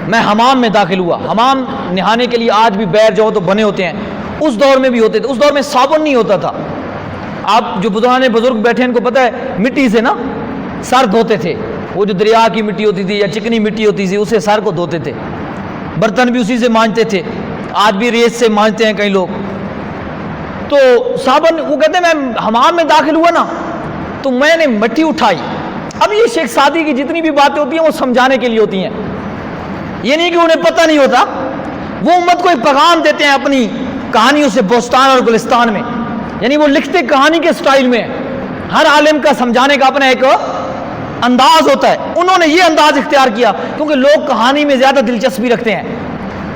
میں حمام میں داخل ہوا. حمام نہانے کے لیے آج بھی بیر جو تو بنے ہوتے ہیں, اس دور میں بھی ہوتے تھے. اس دور میں صابن نہیں ہوتا تھا. آپ جو بزرگ بیٹھے ہیں ان کو پتہ ہے, مٹی سے نا سر دھوتے تھے. وہ جو دریا کی مٹی ہوتی تھی یا چکنی مٹی ہوتی تھی اسے سر کو دھوتے تھے. برتن بھی اسی سے مانجتے تھے. آج بھی ریت سے مانجتے ہیں کئی لوگ. تو صابن, وہ کہتے ہیں میں حمام میں داخل ہوا نا تو میں نے مٹی اٹھائی. اب یہ شیخ سعدی کی جتنی بھی باتیں ہوتی ہیں وہ سمجھانے کے لیے ہوتی ہیں, یہ نہیں کہ انہیں پتہ نہیں ہوتا. وہ امت کو ایک پیغام دیتے ہیں اپنی کہانیوں سے, بوستان اور گلستان میں. یعنی وہ لکھتے کہانی کے سٹائل میں. ہر عالم کا سمجھانے کا اپنا ایک انداز ہوتا ہے. انہوں نے یہ انداز اختیار کیا کیونکہ لوگ کہانی میں زیادہ دلچسپی رکھتے ہیں.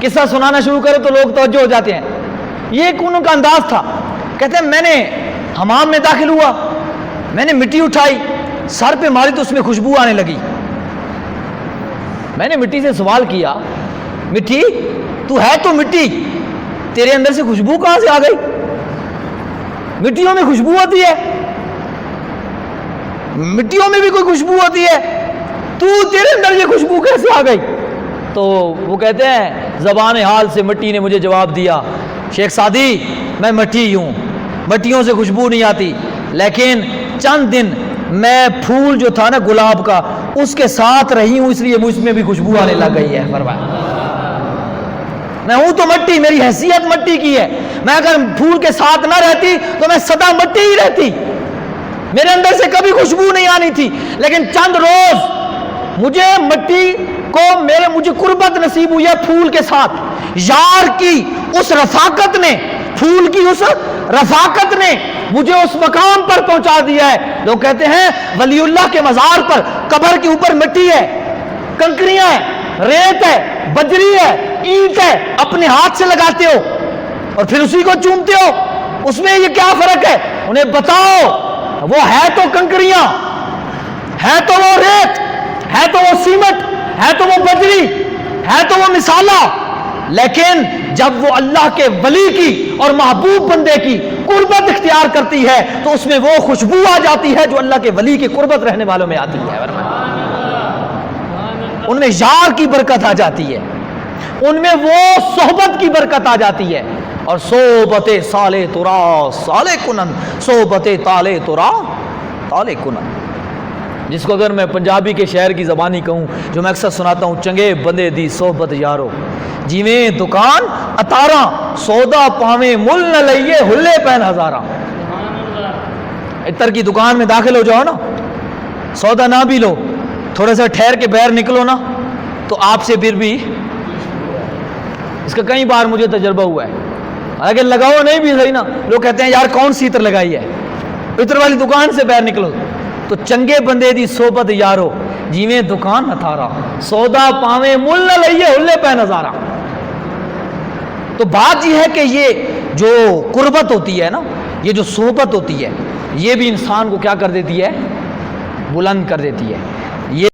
قصہ سنانا شروع کرے تو لوگ توجہ ہو جاتے ہیں. یہ ایک ان کا انداز تھا. کہتے ہیں میں نے حمام میں داخل ہوا, میں نے مٹی اٹھائی, سر پہ ماری تو اس میں خوشبو آنے لگی. میں نے مٹی سے سوال کیا, مٹی تو ہے تو مٹی, تیرے اندر سے خوشبو کہاں سے آ گئی؟ مٹیوں میں خوشبو ہوتی ہے, مٹیوں میں بھی کوئی خوشبو ہوتی ہے, تو تیرے اندر یہ خوشبو کیسے آ گئی؟ تو وہ کہتے ہیں زبان حال سے مٹی نے مجھے جواب دیا, شیخ سعدی میں مٹی ہوں, مٹیوں سے خوشبو نہیں آتی, لیکن چند دن میں پھول جو تھا نا گلاب کا اس کے ساتھ رہی ہوں, اس لیے مجھ میں بھی خوشبو آنے لگ گئی ہے. فرمایا میں ہوں تو مٹی, میری حیثیت مٹی کی ہے. میں اگر پھول کے ساتھ نہ رہتی تو میں سدا مٹی ہی رہتی, میرے اندر سے کبھی خوشبو نہیں آنی تھی. لیکن چند روز مجھے مٹی کو مجھے قربت نصیب ہوئی ہے پھول کے ساتھ. یار کی اس رفاقت نے, پھول کی اس رفاقت نے مجھے اس مقام پر پہنچا دیا ہے. لوگ کہتے ہیں ولی اللہ کے مزار پر قبر کے اوپر مٹی ہے, کنکریاں ہیں, ریت ہے, بجری ہے, اینٹ ہے, اپنے ہاتھ سے لگاتے ہو اور پھر اسی کو چومتے ہو, اس میں یہ کیا فرق ہے؟ انہیں بتاؤ, وہ ہے تو کنکریاں, ہے تو وہ ریت, ہے تو وہ سیمنٹ, ہے تو وہ بجری, ہے تو وہ مسالہ, لیکن جب وہ اللہ کے ولی کی اور محبوب بندے کی قربت اختیار کرتی ہے تو اس میں وہ خوشبو آ جاتی ہے جو اللہ کے ولی کی قربت رہنے والوں میں آتی ہے. ان میں یار کی برکت آ جاتی ہے, ان میں وہ صحبت کی برکت آ جاتی ہے. اور صحبت سالے ترا سالے کنن, صحبت تالے ترا تالے کنن, جس کو اگر میں پنجابی کے شعر کی زبانی کہوں جو میں اکثر سناتا ہوں, چنگے بندے دی صحبت یارو جیویں دکان اتارا, سودا پاویں مل نہ لئیے ہلے پہن ہزارا. عطر کی دکان میں داخل ہو جاؤ نا, سودا نہ بھی لو, تھوڑا سا ٹھہر کے باہر نکلو نا تو آپ سے پھر بھی, اس کا کئی بار مجھے تجربہ ہوا ہے. اگر لگاؤ نہیں بھی صحیح نا, لوگ کہتے ہیں یار کون سی عطر لگائی ہے, عطر والی دکان سے باہر نکلو. تو چنگے بندے دی صحبت یارو جیویں دکان اتارا, سودا پاویں مل نہ لئیے ہلے پہ نظارہ. تو بات یہ ہے کہ یہ جو قربت ہوتی ہے نا, یہ جو صحبت ہوتی ہے, یہ بھی انسان کو کیا کر دیتی ہے؟ بلند کر دیتی ہے.